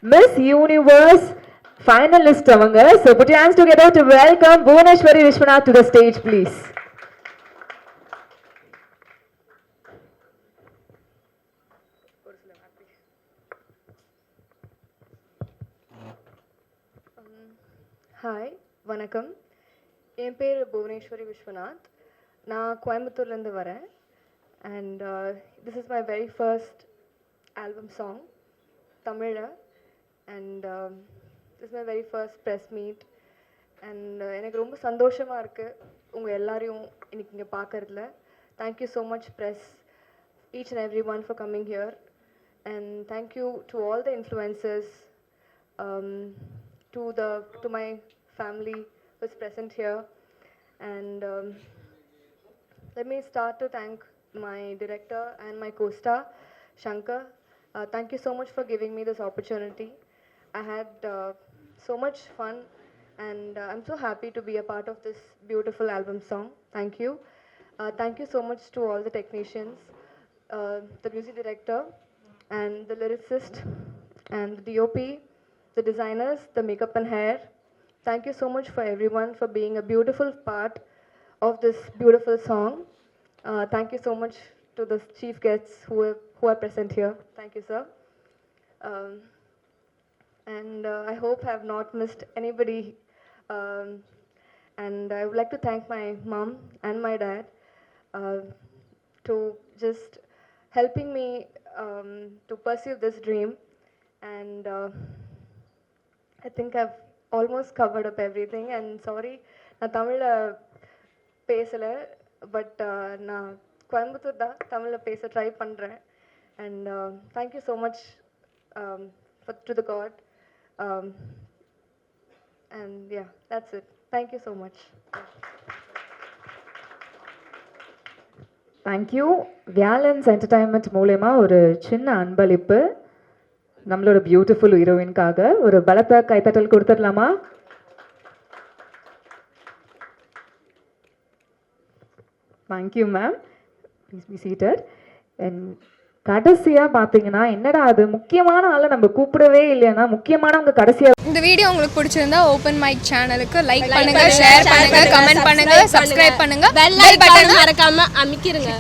Miss Universe finalist avanga. So put your hands together to welcome Bhuvaneshwari Vishwanath to the stage, please. Hi வணக்கம். என் பேர் புவனேஸ்வரி விஸ்வநாத். நான் கோயம்புத்தூர்லேருந்து வரேன். And this is my very first album song தமிழில். And this is my very first press meet. And எனக்கு ரொம்ப சந்தோஷமாக இருக்குது உங்கள் எல்லாரையும் இன்னைக்கு இங்கே பார்க்கறதுல. Thank you so much press, each and every one for coming here. And thank you to all the influencers, to my family who is present here. And let me start to thank my director and my co-star Shankar. Thank you so much for giving me this opportunity. I had so much fun, and I'm so happy to be a part of this beautiful album song. Thank you. Thank you so much to all the technicians, the music director and the lyricist and the DOP, the designers, the makeup and hair. Thank you so much for everyone for being a beautiful part of this beautiful song. Thank you so much to the chief guests who are present here. Thank you, sir. And I hope I have not missed anybody. And I would like to thank my mom and my dad to just helping me to pursue this dream. And I think I've almost covered up everything. And sorry, நான் தமிழில் பேசலை, but நான் கோயம்புத்தூர் தான் தமிழில் பேச try பண்ணுறேன். And thank you so much to the God. And yeah, that's it. Thank you so much. Thank you. வியாலன்ஸ் entertainment மூலயமா ஒரு சின்ன அன்பளிப்பு நம்மளோட பியூட்டிஃபுல் ஹீரோயின்காக. ஒரு பலத்த கைத்தட்டல் கொடுத்துடலாமா? Thank you ma'am. Please be seated. And கடைசியாக பார்த்தீங்கன்னா, என்னடா அது முக்கியமான ஆளை நம்ம கூப்பிடவே இல்லைன்னா முக்கியமானவங்க கடைசியாக. இந்த வீடியோ உங்களுக்கு பிடிச்சிருந்தா ஓப்பன் மைக் சேனலுக்கு லைக் பண்ணுங்க, ஷேர் பண்ணுங்க, கமெண்ட் பண்ணுங்க, சப்ஸ்கிரைப் பண்ணுங்க, பெல் பட்டன் மறக்காம அமுக்கிருங்க.